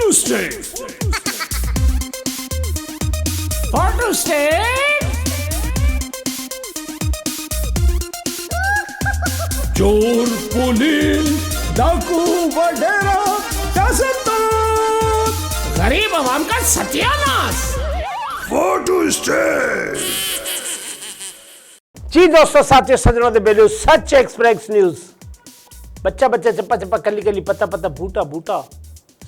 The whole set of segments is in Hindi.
फोटो स्टेट फोटो स्टेट चोर पुलिस डाकू वगैरह गरीब आवाम का सत्यानाश। Photo state. जी दोस्तों, साथियों, सजनों दे बेलियो, सच एक्सप्रेस न्यूज। बच्चा बच्चा, चप्पा चप्पा, कली कली, पता पता, बूटा बूटा,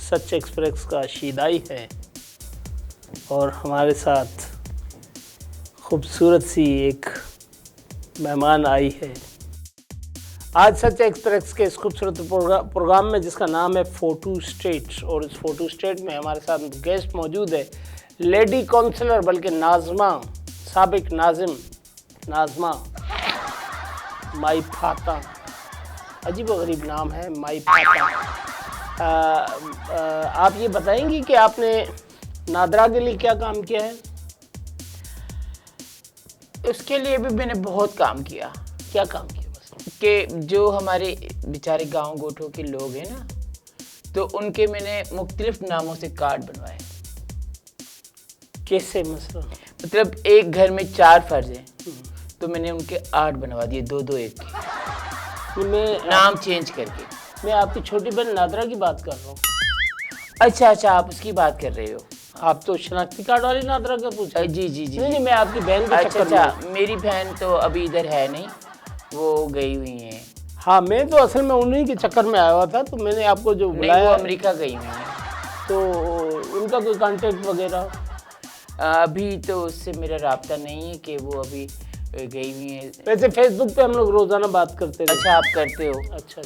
सच एक्सप्रेस का शीदाई है। और हमारे साथ खूबसूरत सी एक मेहमान आई है आज सच एक्सप्रेस के इस खूबसूरत प्रोग्राम में, जिसका नाम है फोटो स्टेट। और इस फोटो स्टेट में हमारे साथ गेस्ट मौजूद है, लेडी काउंसलर बल्कि नाजमा, साबिक नाजिम नाजमा माई फाता। अजीब व गरीब नाम है, माई फाता। आप ये बताएंगी कि आपने नादरा के लिए क्या काम किया है? उसके लिए भी मैंने बहुत काम किया। क्या काम किया? कि जो हमारे बेचारे गांव गोठों के लोग हैं ना, तो उनके मैंने मुख्तलिफ नामों से कार्ड बनवाए। कैसे मसला? मतलब एक घर में 4 फर्ज हैं, तो मैंने उनके 8 बनवा दिए, 2-2 एक के, मैं नाम चेंज करके। मैं आपकी छोटी बहन नादरा की बात कर रहा हूँ। अच्छा, आप उसकी बात कर रहे हो। आप तो शनाख्ती कार्ड वाली नादरा का पूछा? जी जी जी। नहीं, मैं आपकी बहन के चक्कर में। अच्छा, मेरी बहन तो अभी इधर है नहीं, वो गई हुई है। हाँ, मैं तो असल में उन्हीं के चक्कर में आया हुआ था, तो मैंने आपको जो बुलाया, वो अमेरिका गई हुई है। तो उनका कोई कांटेक्ट वगैरह? अभी तो उससे मेरा राब्ता नहीं है कि वो अभी गई हुई है। वैसे फेसबुक पे हम लोग रोज़ाना बात करते हैं। अच्छा, आप करते हो? अच्छा।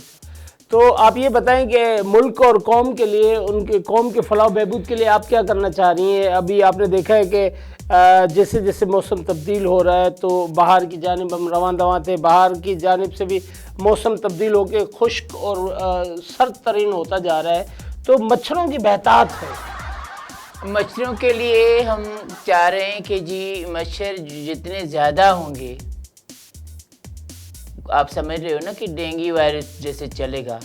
तो आप ये बताएं कि मुल्क और कौम के लिए, उनके कौम के फलाह बहबूद के लिए आप क्या करना चाह रही हैं? अभी आपने देखा है कि जैसे जैसे मौसम तब्दील हो रहा है, तो बाहर की जानिब हम रवां दवां थे, बाहर की जानिब से भी मौसम तब्दील होकर खुश्क और सर्द तरीन होता जा रहा है, तो मच्छरों की बहतात है। मच्छरों के लिए हम चाह रहे हैं कि जी मच्छर जितने ज़्यादा होंगे, आप समझ रहे हो ना कि डेंगू वायरस जैसे चलेगा।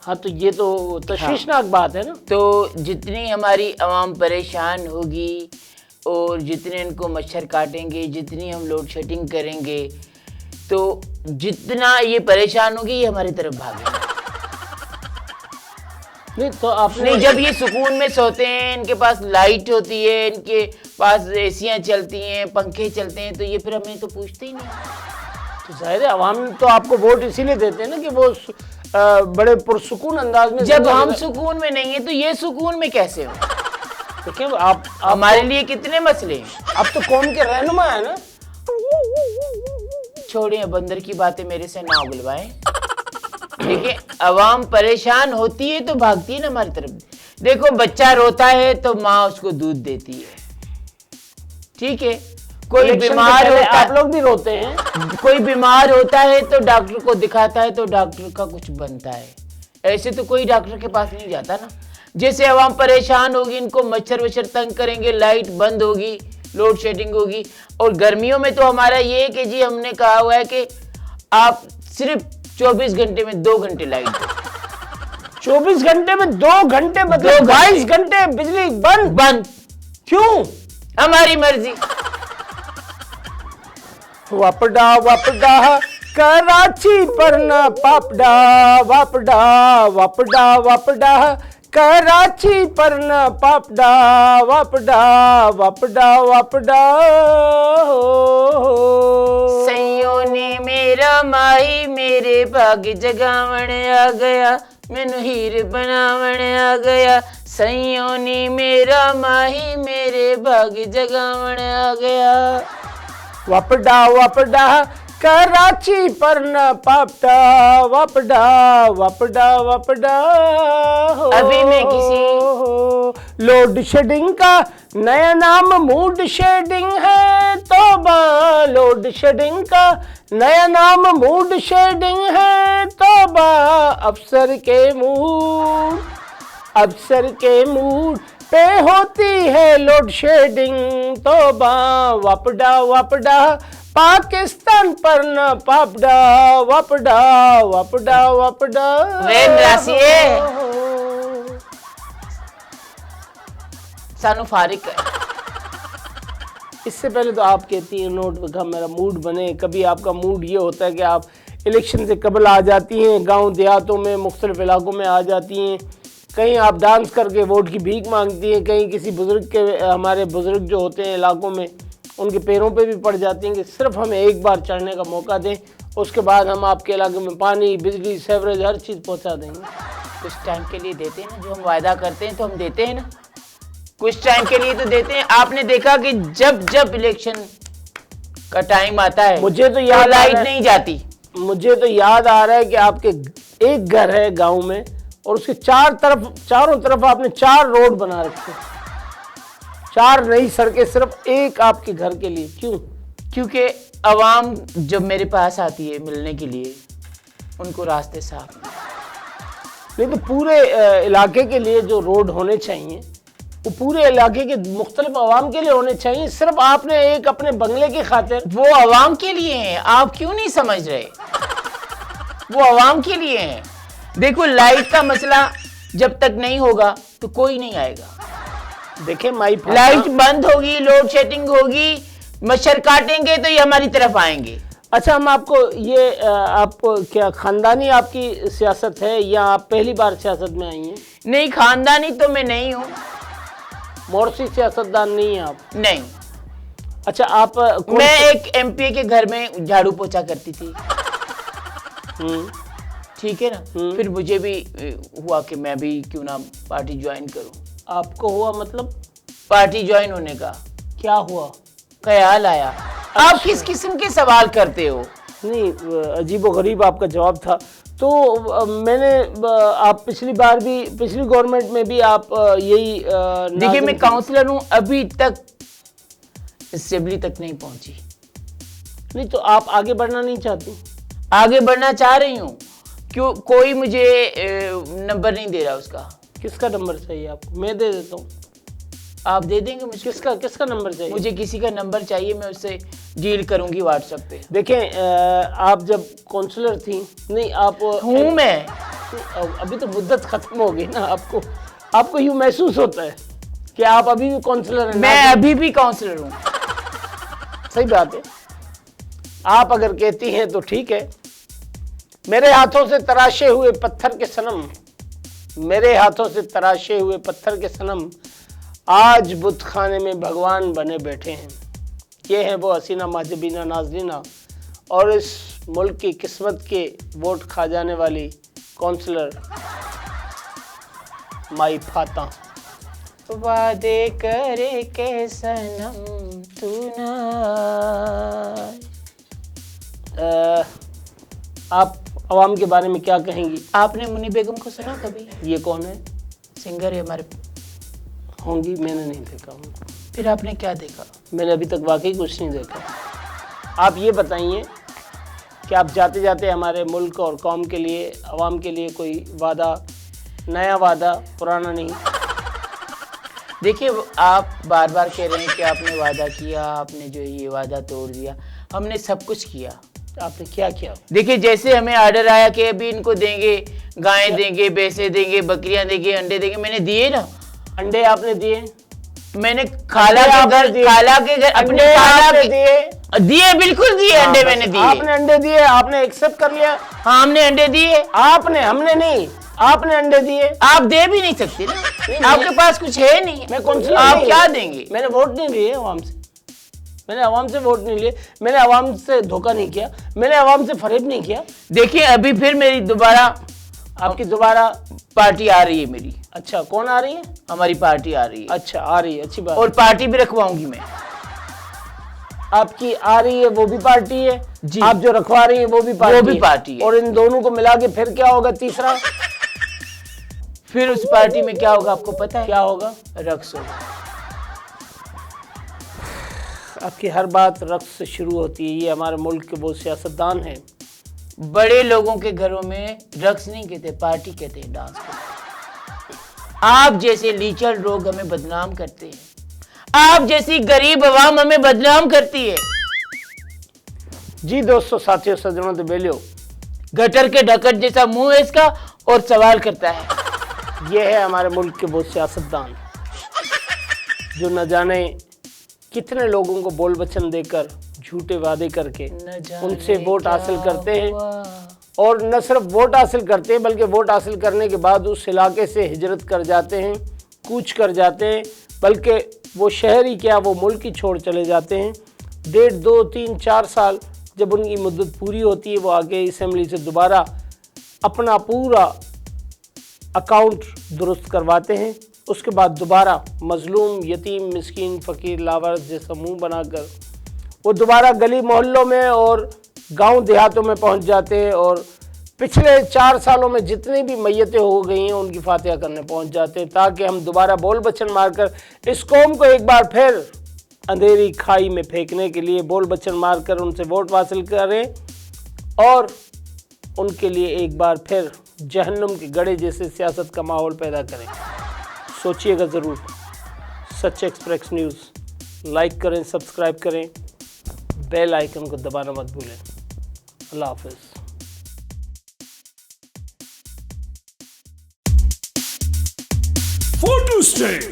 हाँ, तो ये तो तशवीशनाक बात है ना। तो जितनी हमारी आवाम परेशान होगी और जितने इनको मच्छर काटेंगे, जितनी हम लोड शेडिंग करेंगे, तो जितना ये परेशान होगी, ये हमारी तरफ भागेंगे। नहीं तो आपने, जब ये सुकून में सोते हैं, इनके पास लाइट होती है, इनके पास एसियाँ चलती हैं, पंखे चलते हैं, तो ये फिर हमें तो पूछते ही नहीं। तो जाहिर है अवाम तो आपको वोट इसीलिए देते हैं ना कि वो बड़े पुरसुकून अंदाज में। जब हम सुकून में नहीं है, तो ये सुकून में कैसे हो? देखिए, आप हमारे लिए कितने मसले हैं। अब तो कौम के रहनुमा है ना। छोड़िए, बंदर की बातें मेरे से ना उगलवाएं। देखिए, अवाम परेशान होती है तो भागती है ना हमारी तरफ। देखो, बच्चा रोता है तो माँ उसको दूध देती है, ठीक है। कोई बीमार होता है, आप लोग भी रोते हैं। कोई बीमार होता है तो डॉक्टर को दिखाता है, तो डॉक्टर का कुछ बनता है। ऐसे तो कोई डॉक्टर के पास नहीं जाता ना। जैसे अवाम परेशान होगी, इनको मच्छर वच्छर तंग करेंगे, लाइट बंद होगी, लोड शेडिंग होगी। और गर्मियों में तो हमारा ये है कि जी हमने कहा हुआ है कि आप सिर्फ 24 घंटे में 2 घंटे लाइट दो। 24 घंटे में 2 घंटे, मतलब 22 घंटे बिजली बंद। क्यों? हमारी मर्जी। वापडा कराची पर न पापडा, वापडा कराची पर न पापडा, वापडा सैयों ने मेरा माही मेरे भाग जगावण आ गया, मैनू हीर बनावण आ गया। सैयों ने मेरा माही मेरे भाग जगावण आ गया। वापडा कराची पर न पापडा, वापडा अभी मैं किसी लोड शेडिंग का नया नाम मूड शेडिंग है, तौबा। लोड शेडिंग का नया नाम मूड शेडिंग है, तौबा। अफसर के मूड पे होती है लोड शेडिंग, तौबा। वापडा पाकिस्तान पर न पापडा, वापडा। वेन रासिए। सानू फारिग कर। इससे पहले तो आप कहती हैं नोट का मेरा मूड बने, कभी आपका मूड ये होता है कि आप इलेक्शन से कबल आ जाती हैं, गांव देहातों में मुख्तलिफ इलाकों में आ जाती हैं, कहीं आप डांस करके वोट की भीख मांगती हैं, कहीं किसी बुज़ुर्ग के, हमारे बुज़ुर्ग जो होते हैं इलाकों में, उनके पैरों पे भी पड़ जाती हैं कि सिर्फ हमें एक बार चढ़ने का मौका दें, उसके बाद हम आपके इलाके में पानी, बिजली, सेवरेज हर चीज़ पहुंचा देंगे। कुछ टाइम के लिए देते हैं ना, जो हम वायदा करते हैं तो हम देते हैं ना, कुछ टाइम के लिए तो देते हैं। आपने देखा कि जब जब इलेक्शन का टाइम आता है मुझे तो याद लाइट नहीं जाती। मुझे तो याद आ रहा है कि आपके एक घर है गांव में और उसके चारों तरफ आपने 4 रोड बना रखे, 4 नई सड़कें सिर्फ एक आपके घर के लिए। क्यों? क्योंकि आवाम जब मेरे पास आती है मिलने के लिए, उनको रास्ते साफ नहीं तो पूरे इलाके के लिए जो रोड होने चाहिए वो पूरे इलाके के मुख्तलिफ आवाम के लिए होने चाहिए। सिर्फ आपने एक अपने बंगले की खातिर। वो आवाम के लिए हैं, आप क्यों नहीं समझ रहे? वो आवाम के लिए हैं। देखो लाइट का मसला जब तक नहीं होगा तो कोई नहीं आएगा। देखें माई लाइट बंद होगी, लोड शेडिंग होगी, मच्छर काटेंगे तो ये हमारी तरफ आएंगे। अच्छा, हम आपको ये आपको क्या खानदानी आपकी सियासत है या आप पहली बार सियासत में आई हैं? नहीं, खानदानी तो मैं नहीं हूँ। मोरसी सियासतदान नहीं है आप? नहीं। अच्छा, आप मैं एक एमपी के घर में झाड़ू पोछा करती थी, ठीक है ना। फिर मुझे भी हुआ कि मैं भी क्यों ना पार्टी ज्वाइन करूं। आपको हुआ मतलब? पार्टी ज्वाइन होने का क्या हुआ? ख्याल आया। आप किस किस्म के सवाल करते हो? नहीं, अजीबो गरीब आपका जवाब था। तो मैंने आप पिछली गवर्नमेंट में भी आप यही देखिए, मैं काउंसलर हूं, अभी तक असेंबली तक नहीं पहुंची। नहीं तो आप आगे बढ़ना नहीं चाहती? आगे बढ़ना चाह रही हूँ, क्यों कोई मुझे नंबर नहीं दे रहा उसका। किसका नंबर चाहिए आपको? मैं दे देता हूँ। आप दे देंगे मुझे? किसका नंबर चाहिए? मुझे किसी का नंबर चाहिए, मैं उससे डील करूंगी व्हाट्सएप पे। देखें, आप जब काउंसलर थी, नहीं आप हूँ मैं, अभी तो मुद्दत खत्म हो गई ना। आपको यूँ महसूस होता है कि आप अभी भी काउंसलर हैं? मैं अभी भी काउंसलर हूँ। सही बात है, आप अगर कहती हैं तो ठीक है। मेरे हाथों से तराशे हुए पत्थर के सनम, मेरे हाथों से तराशे हुए पत्थर के सनम आज बुत खाने में भगवान बने बैठे हैं। ये है वो हसीना माजबीना नाजरीना और इस मुल्क की किस्मत के वोट खा जाने वाली काउंसलर माई फाता। वादे करे के सनम तू ना। आप अवाम के बारे में क्या कहेंगी? आपने मुन्नी बेगम को सुना कभी? ये कौन है? सिंगर है हमारे। होंगी, मैंने नहीं देखा उनको। फिर आपने क्या देखा? मैंने अभी तक वाकई कुछ नहीं देखा। आप ये बताइए कि आप जाते जाते हमारे मुल्क और कौम के लिए, अवाम के लिए कोई वादा, नया वादा, पुराना नहीं? देखिए, आप बार बार कह रहे हैं कि आपने वादा किया, आपने जो ये वादा तोड़ दिया। हमने सब कुछ किया। आपने क्या किया? देखिए, जैसे हमें ऑर्डर आया कि अभी इनको देंगे, गायें देंगे, भैंसे देंगे, बकरियां देंगे, अंडे देंगे, मैंने दिए ना। अंडे आपने दिए? मैंने खाला के घर अपने खाला के दिए, बिल्कुल दिए। अंडे मैंने दिए। आपने अंडे दिए, आपने एक्सेप्ट कर लिया। हाँ, हमने अंडे दिए। हमने नहीं, आपने अंडे दिए। आप दे भी नहीं सकते ना, आपके पास कुछ है नहीं। मैं कौन सी आप क्या देंगे? मैंने वोट नहीं लिए अवाम से, मैंने अवाम से वोट नहीं लिए, मैंने अवाम से धोखा नहीं किया, मैंने अवाम से फरेब नहीं किया। देखिए, अभी फिर मेरी आपकी दोबारा पार्टी आ रही है मेरी। अच्छा, कौन आ रही है? हमारी पार्टी आ रही है। अच्छा, आ रही है, अच्छी बात। और पार्टी भी रखवाऊंगी मैं। आपकी आ रही है वो भी पार्टी है जी। आप जो रखवा रही है वो भी पार्टी है। और इन दोनों को मिला के फिर क्या होगा? तीसरा फिर उस पार्टी में क्या होगा आपको पता है? क्या होगा? रक्स होगा। आपकी हर बात रक्स से शुरू होती है। ये हमारे मुल्क के वो सियासतदान हैं, बड़े लोगों के घरों में रक्स नहीं कहते, पार्टी कहते हैं, डांस कहते हैं। आप जैसे लीचड़ लोग हमें बदनाम करते हैं, आप जैसी गरीब अवाम हमें बदनाम करती है। जी दोस्तों, साथियों, सज्जनों तो बेलियो, गटर के ढकट जैसा मुंह है इसका और सवाल करता है। ये है हमारे मुल्क के वो सियासतदान। जो न जाने कितने लोगों को बोल वचन देकर झूठे वादे करके उनसे वोट हासिल करते हैं, और न सिर्फ वोट हासिल करते हैं बल्कि वोट हासिल करने के बाद उस इलाके से हिजरत कर जाते हैं, कूच कर जाते हैं, बल्कि वो शहर ही क्या वो मुल्क ही छोड़ चले जाते हैं। 1.5, 2, 3, 4 साल जब उनकी मुद्दत पूरी होती है वो आगे असेंबली से दोबारा अपना पूरा अकाउंट दुरुस्त करवाते हैं। उसके बाद दोबारा मजलूम, यतीम, मिस्कीन, फ़कीर, लावारिस जैसा मुंह बनाकर वो दोबारा गली मोहल्लों में और गांव देहातों में पहुंच जाते हैं और पिछले 4 सालों में जितनी भी मैयतें हो गई हैं उनकी फातिहा करने पहुंच जाते हैं, ताकि हम दोबारा बोल बच्चन मारकर इस कौम को एक बार फिर अंधेरी खाई में फेंकने के लिए बोल बच्चन मारकर उनसे वोट हासिल करें और उनके लिए एक बार फिर जहन्नुम के गड़े जैसे सियासत का माहौल पैदा करें। सोचिएगा ज़रूर। सच एक्सप्रेस न्यूज़ लाइक करें, सब्सक्राइब करें, बेल आइकन को दबाना मत भूलें। अल्लाह हाफिज़। फोटो स्टेट,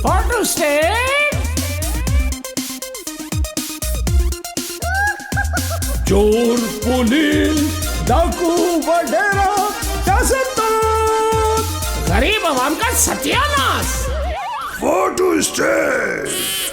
फोटो स्टेट, चोर पुलिस डाकू वडेरा गरीब आवाम का सत्यानाश। Photo state.